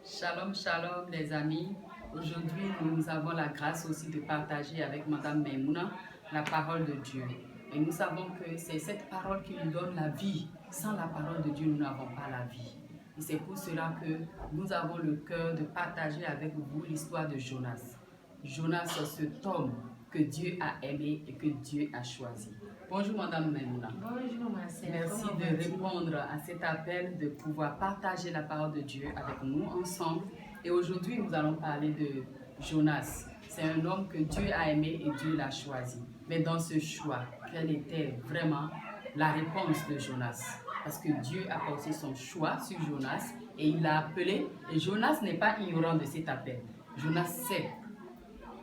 Shalom, shalom les amis. Aujourd'hui, nous avons la grâce aussi de partager avec Madame Maimouna la parole de Dieu. Et nous savons que c'est cette parole qui nous donne la vie. Sans la parole de Dieu, nous n'avons pas la vie. Et c'est pour cela que nous avons le cœur de partager avec vous l'histoire de Jonas. Jonas, c'est cet homme que Dieu a aimé et que Dieu a choisi. Bonjour Madame Maimouna. Bonjour ma sœur. Merci de répondre à cet appel, de pouvoir partager la parole de Dieu avec nous ensemble. Et aujourd'hui, nous allons parler de Jonas. C'est un homme que Dieu a aimé et Dieu l'a choisi. Mais dans ce choix, quelle était vraiment la réponse de Jonas? Parce que Dieu a porté son choix sur Jonas et il l'a appelé. Et Jonas n'est pas ignorant de cet appel. Jonas sait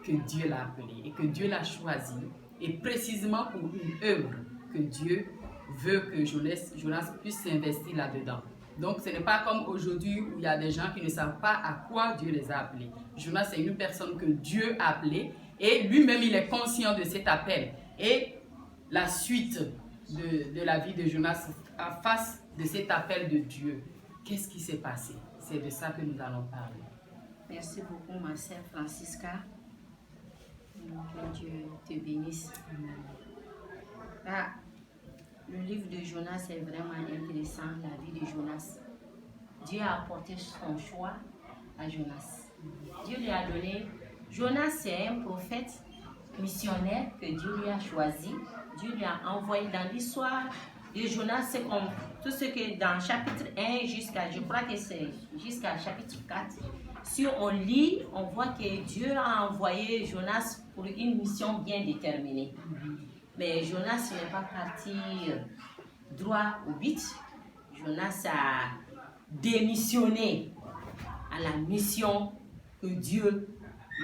que Dieu l'a appelé et que Dieu l'a choisi. Et précisément pour une œuvre que Dieu veut que Jonas puisse s'investir là-dedans. Donc ce n'est pas comme aujourd'hui où il y a des gens qui ne savent pas à quoi Dieu les a appelés. Jonas, c'est une personne que Dieu a appelée et lui-même il est conscient de cet appel. Et la suite de la vie de Jonas en face de cet appel de Dieu, qu'est-ce qui s'est passé? C'est de ça que nous allons parler. Merci beaucoup ma sœur Francisca. Que Dieu te bénisse. Ah, le livre de Jonas est vraiment intéressant, la vie de Jonas. Dieu a apporté son choix à Jonas. Dieu lui a donné... Jonas, c'est un prophète missionnaire que Dieu lui a choisi. Dieu lui a envoyé dans l'histoire de Jonas. C'est comme tout ce que dans chapitre 1 jusqu'à, je crois que c'est jusqu'à chapitre 4. Si on lit, on voit que Dieu a envoyé Jonas pour une mission bien déterminée. Mais Jonas n'est pas parti droit au but. Jonas a démissionné à la mission que Dieu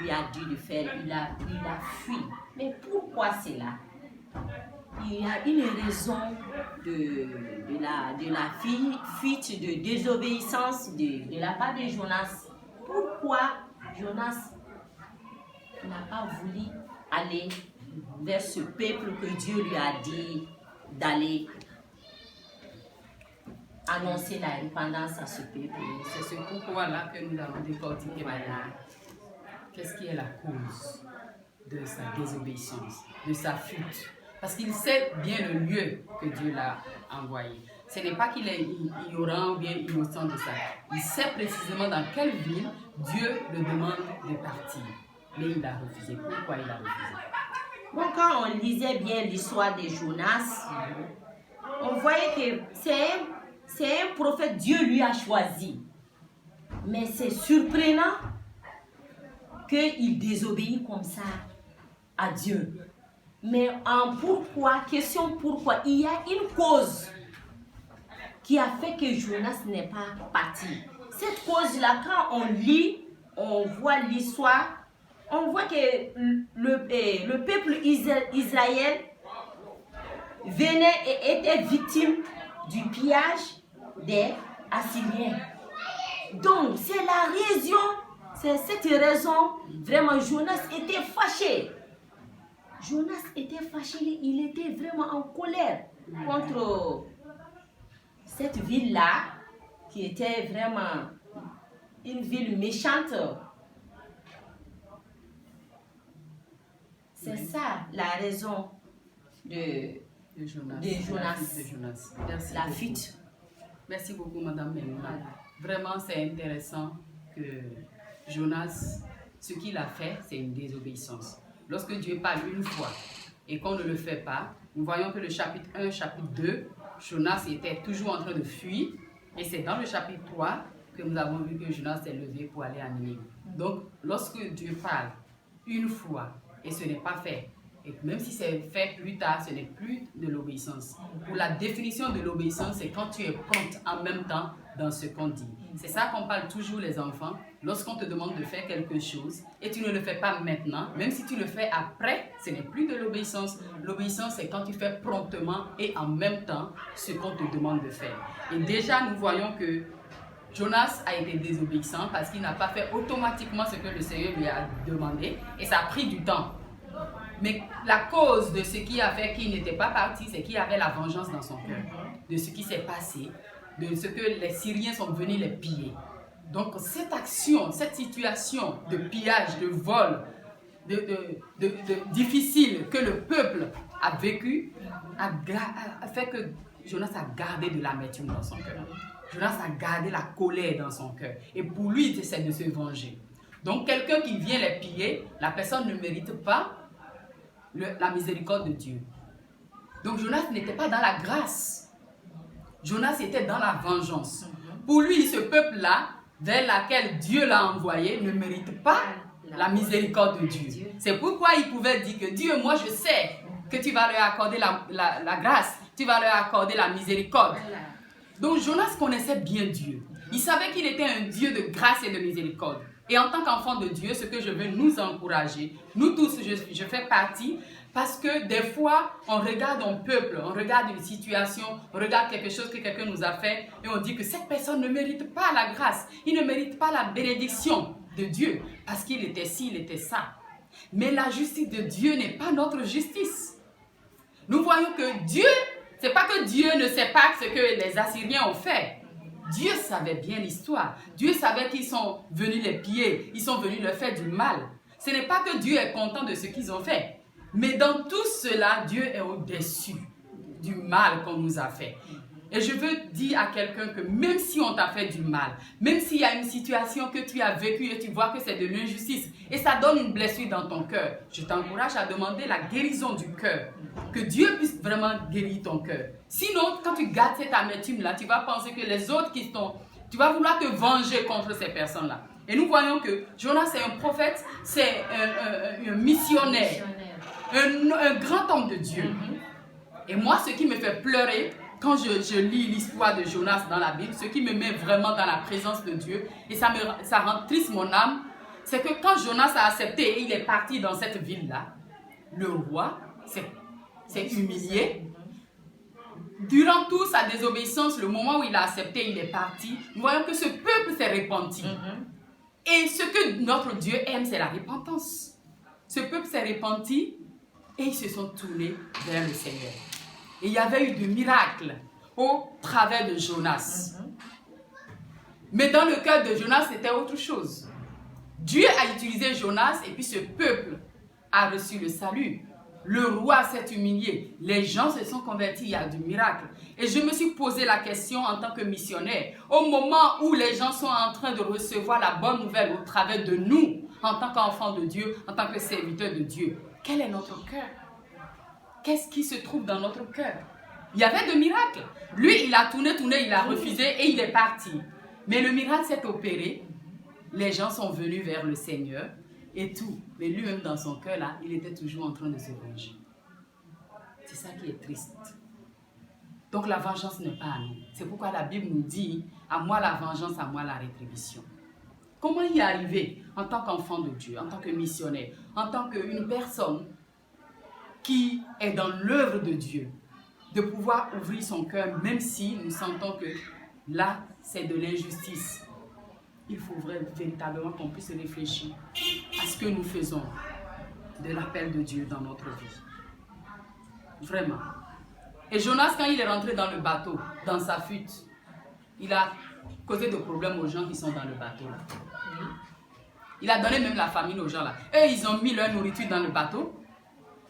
lui a dit de faire. Il a fui. Mais pourquoi cela? Il y a une raison de la fuite, de désobéissance de la part de Jonas. Pourquoi Jonas n'a pas voulu aller vers ce peuple que Dieu lui a dit d'aller annoncer la repentance à ce peuple? C'est ce pourquoi-là que nous allons décortiquer maintenant. Qu'est-ce qui est la cause de sa désobéissance, de sa fuite? Parce qu'il sait bien le lieu que Dieu l'a envoyé. Ce n'est pas qu'il est ignorant ou bien innocent de ça. Il sait précisément dans quelle ville Dieu le demande de partir. Mais il a refusé. Pourquoi il a refusé? Bon, quand on lisait bien l'histoire de Jonas, on voyait que c'est un prophète, Dieu lui a choisi. Mais c'est surprenant qu'il désobéit comme ça à Dieu. Mais question pourquoi, il y a une cause qui a fait que Jonas n'est pas parti. Cette cause-là, quand on lit, on voit l'histoire, on voit que le peuple Israël venait et était victime du pillage des Assyriens. Donc, c'est la raison, c'est cette raison, vraiment, Jonas était fâché. Jonas était fâché, il était vraiment en colère contre cette ville-là, qui était vraiment une ville méchante. C'est ça la raison de Jonas. Merci La beaucoup. fuite. Merci beaucoup, Madame Maimouna. Vraiment, c'est intéressant que Jonas, ce qu'il a fait, c'est une désobéissance. Lorsque Dieu parle une fois et qu'on ne le fait pas, nous voyons que le chapitre 1, chapitre 2, Jonas était toujours en train de fuir. Et c'est dans le chapitre 3 que nous avons vu que Jonas s'est levé pour aller à Ninive. Donc, lorsque Dieu parle une fois et ce n'est pas fait, et même si c'est fait plus tard, ce n'est plus de l'obéissance. Pour la définition de l'obéissance, c'est quand tu es prompte en même temps dans ce qu'on dit. C'est ça qu'on parle toujours les enfants. Lorsqu'on te demande de faire quelque chose et tu ne le fais pas maintenant, même si tu le fais après, ce n'est plus de l'obéissance. L'obéissance, c'est quand tu fais promptement et en même temps ce qu'on te demande de faire. Et déjà, nous voyons que Jonas a été désobéissant parce qu'il n'a pas fait automatiquement ce que le Seigneur lui a demandé et ça a pris du temps. Mais la cause de ce qui a fait qu'il n'était pas parti, c'est qu'il avait la vengeance dans son cœur de ce qui s'est passé, de ce que les Syriens sont venus les piller. Donc cette action, cette situation de pillage, de vol, difficile que le peuple a vécu, a fait que Jonas a gardé de l'amertume dans son cœur. Jonas a gardé la colère dans son cœur. Et pour lui, c'est de se venger. Donc quelqu'un qui vient les piller, la personne ne mérite pas la miséricorde de Dieu. Donc Jonas n'était pas dans la grâce. Jonas était dans la vengeance. Pour lui, ce peuple-là, vers laquelle Dieu l'a envoyé, ne mérite pas la miséricorde de Dieu. C'est pourquoi il pouvait dire que Dieu, moi je sais que tu vas leur accorder la grâce, tu vas leur accorder la miséricorde. Donc Jonas connaissait bien Dieu. Il savait qu'il était un Dieu de grâce et de miséricorde. Et en tant qu'enfant de Dieu, ce que je veux nous encourager, nous tous, je fais partie, parce que des fois, on regarde un peuple, on regarde une situation, on regarde quelque chose que quelqu'un nous a fait, et on dit que cette personne ne mérite pas la grâce, il ne mérite pas la bénédiction de Dieu, parce qu'il était ci, il était ça. Mais la justice de Dieu n'est pas notre justice. Nous voyons que Dieu, c'est pas que Dieu ne sait pas ce que les Assyriens ont fait. Dieu savait bien l'histoire. Dieu savait qu'ils sont venus les piller, ils sont venus leur faire du mal. Ce n'est pas que Dieu est content de ce qu'ils ont fait. Mais dans tout cela, Dieu est au-dessus du mal qu'on nous a fait. Et je veux dire à quelqu'un que même si on t'a fait du mal, même s'il y a une situation que tu as vécue et tu vois que c'est de l'injustice et ça donne une blessure dans ton cœur, je t'encourage à demander la guérison du cœur. Que Dieu puisse vraiment guérir ton cœur. Sinon, quand tu gardes cette amertume-là, tu vas penser que les autres qui sont... Tu vas vouloir te venger contre ces personnes-là. Et nous voyons que Jonas est un prophète, c'est un missionnaire, un grand homme de Dieu. Et moi, ce qui me fait pleurer, quand je lis l'histoire de Jonas dans la Bible, ce qui me met vraiment dans la présence de Dieu, et ça rend triste mon âme, c'est que quand Jonas a accepté et il est parti dans cette ville-là, le roi s'est humilié. Durant toute sa désobéissance, le moment où il a accepté, il est parti, nous voyons que ce peuple s'est repenti. Et ce que notre Dieu aime, c'est la repentance. Ce peuple s'est repenti et ils se sont tournés vers le Seigneur. Et il y avait eu des miracles au travers de Jonas. Mais dans le cœur de Jonas, c'était autre chose. Dieu a utilisé Jonas et puis ce peuple a reçu le salut. Le roi s'est humilié. Les gens se sont convertis, il y a du miracle. Et je me suis posé la question en tant que missionnaire. Au moment où les gens sont en train de recevoir la bonne nouvelle au travers de nous, en tant qu'enfants de Dieu, en tant que serviteurs de Dieu, quel est notre cœur? Qu'est-ce qui se trouve dans notre cœur? Il y avait de miracles. Lui, il a tourné, il a refusé et il est parti. Mais le miracle s'est opéré. Les gens sont venus vers le Seigneur et tout. Mais lui-même, dans son cœur, là, il était toujours en train de se venger. C'est ça qui est triste. Donc la vengeance n'est pas à nous. C'est pourquoi la Bible nous dit, à moi la vengeance, à moi la rétribution. Comment y arriver en tant qu'enfant de Dieu, en tant que missionnaire, en tant qu'une personne qui est dans l'œuvre de Dieu, de pouvoir ouvrir son cœur, même si nous sentons que là, c'est de l'injustice. Il faut véritablement qu'on puisse réfléchir à ce que nous faisons de l'appel de Dieu dans notre vie. Vraiment. Et Jonas, quand il est rentré dans le bateau, dans sa fuite, il a causé de problèmes aux gens qui sont dans le bateau. Là. Il a donné même la famine aux gens là. Eux, ils ont mis leur nourriture dans le bateau.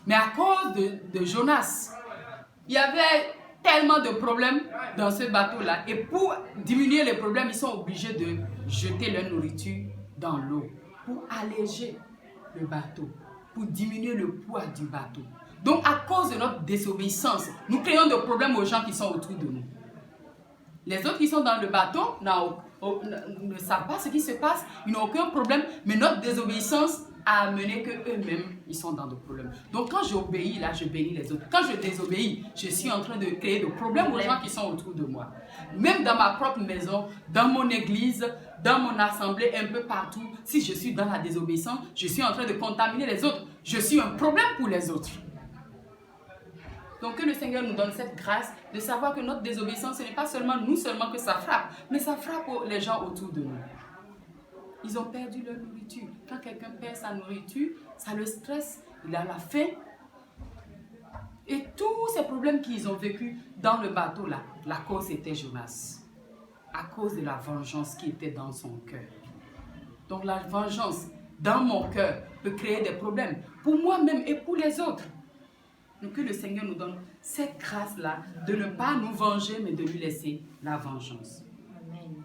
Mais à cause de Jonas, il y avait tellement de problèmes dans ce bateau-là. Et pour diminuer les problèmes, ils sont obligés de jeter leur nourriture dans l'eau pour alléger le bateau, pour diminuer le poids du bateau. Donc, à cause de notre désobéissance, nous créons des problèmes aux gens qui sont autour de nous. Les autres qui sont dans le bateau ne savent pas ce qui se passe, ils n'ont aucun problème, mais notre désobéissance a amené qu'eux-mêmes, ils sont dans des problèmes. Donc, quand j'obéis, là, je bénis les autres. Quand je désobéis, je suis en train de créer des problèmes aux gens qui sont autour de moi. Même dans ma propre maison, dans mon église, dans mon assemblée, un peu partout, si je suis dans la désobéissance, je suis en train de contaminer les autres. Je suis un problème pour les autres. Donc que le Seigneur nous donne cette grâce de savoir que notre désobéissance, ce n'est pas seulement nous seulement que ça frappe, mais ça frappe les gens autour de nous. Ils ont perdu leur nourriture. Quand quelqu'un perd sa nourriture, ça le stresse, il a la faim. Et tous ces problèmes qu'ils ont vécus dans le bateau là, la cause était Jonas. à cause de la vengeance qui était dans son cœur. Donc la vengeance dans mon cœur peut créer des problèmes pour moi-même et pour les autres. Donc que le Seigneur nous donne cette grâce-là de ne pas nous venger, mais de lui laisser la vengeance.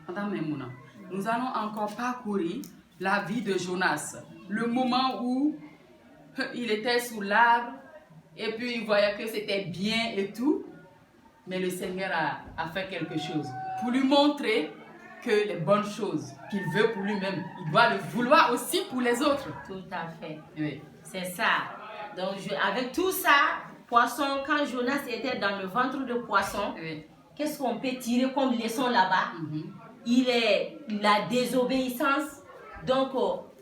Amen. Nous allons encore parcourir la vie de Jonas. Le moment où il était sous l'arbre et puis il voyait que c'était bien et tout. Mais le Seigneur a fait quelque chose pour lui montrer que les bonnes choses qu'il veut pour lui-même, il doit le vouloir aussi pour les autres. Tout à fait. Oui. C'est ça. Donc, avec tout ça, poisson, quand Jonas était dans le ventre de poisson, oui, qu'est-ce qu'on peut tirer comme leçon là-bas? La désobéissance, donc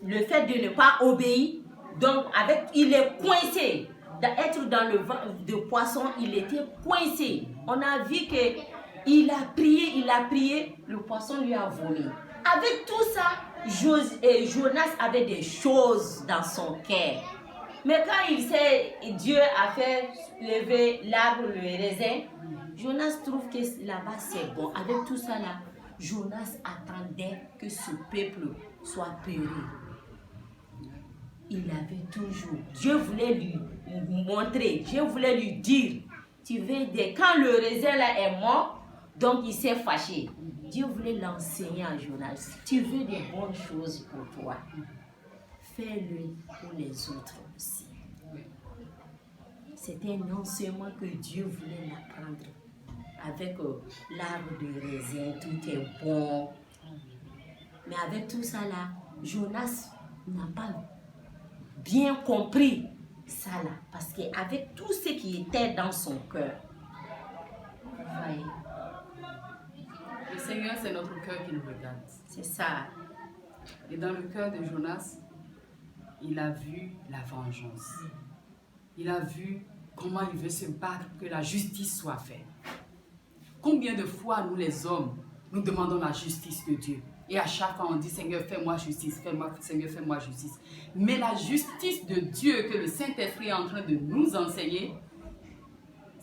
le fait de ne pas obéir, donc il est coincé. D'être dans le ventre de poisson, il était coincé. On a vu que il a prié, le poisson lui a volé. Avec tout ça, Jonas avait des choses dans son cœur. Mais quand Dieu a fait lever l'arbre, le raisin, Jonas trouve que là-bas c'est bon. Avec tout ça là, Jonas attendait que ce peuple soit péri. Il avait toujours, Dieu voulait lui montrer, Dieu voulait lui dire, tu veux quand le raisin là est mort, donc il s'est fâché. Dieu voulait l'enseigner à Jonas. Tu veux des bonnes choses pour toi, fais-le pour les autres aussi. C'était un enseignement que Dieu voulait l'apprendre. Avec l'arbre de raisin, tout est bon. Mais avec tout ça là, Jonas n'a pas bien compris ça là. Parce qu'avec tout ce qui était dans son cœur, vous voyez. Le Seigneur, c'est notre cœur qui nous regarde. C'est ça. Et dans le cœur de Jonas, il a vu la vengeance. Il a vu comment il veut se battre pour que la justice soit faite. Combien de fois nous les hommes, nous demandons la justice de Dieu. Et à chaque fois on dit Seigneur fais-moi justice, Seigneur fais-moi justice. Mais la justice de Dieu que le Saint-Esprit est en train de nous enseigner,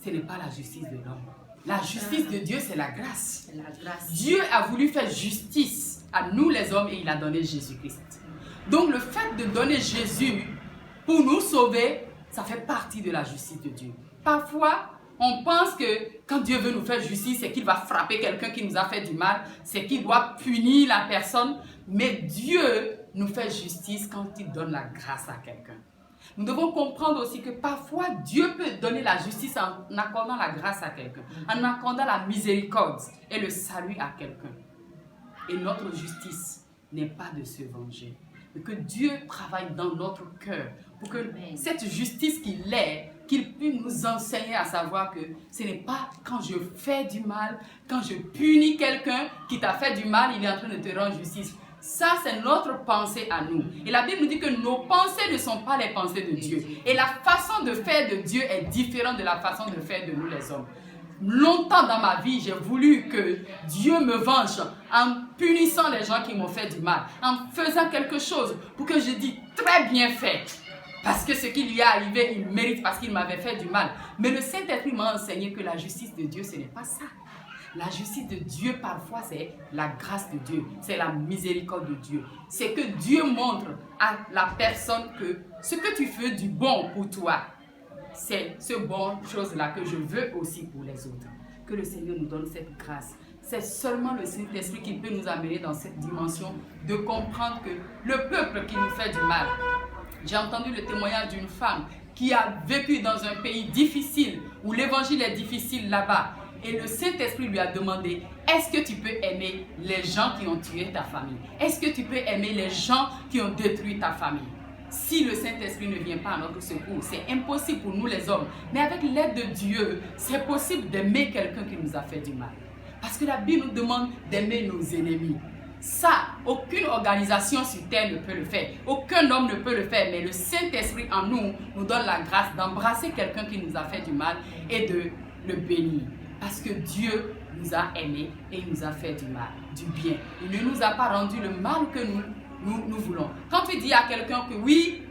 ce n'est pas la justice de l'homme. La justice de Dieu, c'est la grâce. Dieu a voulu faire justice à nous les hommes et il a donné Jésus-Christ. Donc le fait de donner Jésus pour nous sauver, ça fait partie de la justice de Dieu. Parfois, on pense que quand Dieu veut nous faire justice, c'est qu'il va frapper quelqu'un qui nous a fait du mal, c'est qu'il doit punir la personne. Mais Dieu nous fait justice quand il donne la grâce à quelqu'un. Nous devons comprendre aussi que parfois Dieu peut donner la justice en accordant la grâce à quelqu'un, en accordant la miséricorde et le salut à quelqu'un. Et notre justice n'est pas de se venger, mais que Dieu travaille dans notre cœur pour que cette justice qu'il est, qu'il puisse nous enseigner à savoir que ce n'est pas quand je fais du mal, quand je punis quelqu'un qui t'a fait du mal, il est en train de te rendre justice. Ça, c'est notre pensée à nous. Et la Bible nous dit que nos pensées ne sont pas les pensées de Dieu. Et la façon de faire de Dieu est différente de la façon de faire de nous les hommes. Longtemps dans ma vie, j'ai voulu que Dieu me venge en punissant les gens qui m'ont fait du mal, en faisant quelque chose pour que je dise très bien fait. Parce que ce qui lui est arrivé, il mérite parce qu'il m'avait fait du mal. Mais le Saint-Esprit m'a enseigné que la justice de Dieu, ce n'est pas ça. La justice de Dieu, parfois, c'est la grâce de Dieu. C'est la miséricorde de Dieu. C'est que Dieu montre à la personne que ce que tu fais du bon pour toi, c'est ce bon chose-là que je veux aussi pour les autres. Que le Seigneur nous donne cette grâce. C'est seulement le Saint-Esprit qui peut nous amener dans cette dimension de comprendre que le peuple qui nous fait du mal. J'ai entendu le témoignage d'une femme qui a vécu dans un pays difficile, où l'évangile est difficile là-bas. Et le Saint-Esprit lui a demandé, est-ce que tu peux aimer les gens qui ont tué ta famille? Est-ce que tu peux aimer les gens qui ont détruit ta famille? Si le Saint-Esprit ne vient pas à notre secours, c'est impossible pour nous les hommes. Mais avec l'aide de Dieu, c'est possible d'aimer quelqu'un qui nous a fait du mal. Parce que la Bible nous demande d'aimer nos ennemis. Ça, aucune organisation sur terre ne peut le faire. Aucun homme ne peut le faire. Mais le Saint-Esprit en nous, nous donne la grâce d'embrasser quelqu'un qui nous a fait du mal et de le bénir. Parce que Dieu nous a aimés et il nous a fait du mal, du bien. Il ne nous a pas rendu le mal que nous voulons. Quand tu dis à quelqu'un que oui,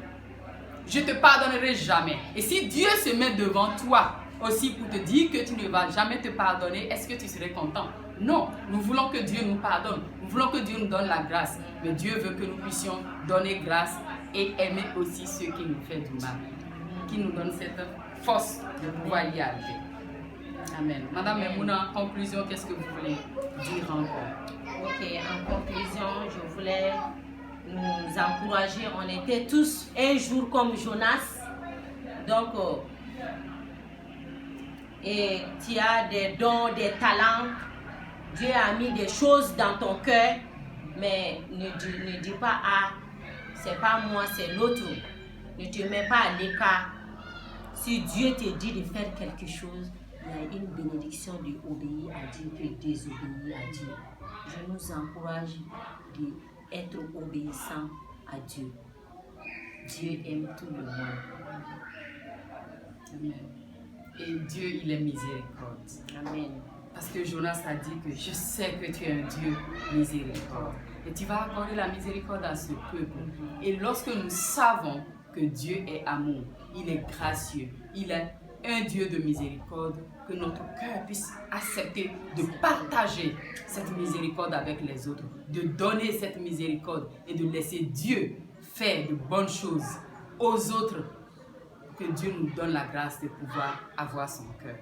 je ne te pardonnerai jamais. Et si Dieu se met devant toi aussi pour te dire que tu ne vas jamais te pardonner, est-ce que tu serais content? Non, nous voulons que Dieu nous pardonne. Nous voulons que Dieu nous donne la grâce. Mais Dieu veut que nous puissions donner grâce et aimer aussi ceux qui nous font du mal. Qui nous donne cette force de pouvoir y arriver. Amen. Madame Memouna, en conclusion, qu'est-ce que vous voulez dire encore? Ok, en conclusion, je voulais nous encourager. On était tous un jour comme Jonas. Donc, et tu as des dons, des talents. Dieu a mis des choses dans ton cœur. Mais ne dis pas, ah, c'est pas moi, c'est l'autre. Ne te mets pas à l'écart. Si Dieu te dit de faire quelque chose, il y a une bénédiction d'obéir à Dieu que de désobéir à Dieu. Je nous encourage d'être obéissants à Dieu. Dieu aime tout le monde. Amen. Et Dieu, il est miséricorde. Amen. Parce que Jonas a dit que je sais que tu es un Dieu miséricorde. Et tu vas accorder la miséricorde à ce peuple. Et lorsque nous savons que Dieu est amour, il est gracieux, il est un Dieu de miséricorde, que notre cœur puisse accepter de partager cette miséricorde avec les autres, de donner cette miséricorde et de laisser Dieu faire de bonnes choses aux autres, que Dieu nous donne la grâce de pouvoir avoir son cœur.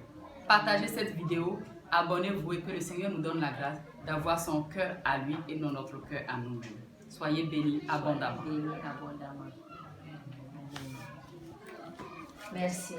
Partagez cette vidéo, abonnez-vous et que le Seigneur nous donne la grâce d'avoir son cœur à lui et non notre cœur à nous-mêmes. Soyez bénis abondamment. Bénis abondamment. Merci.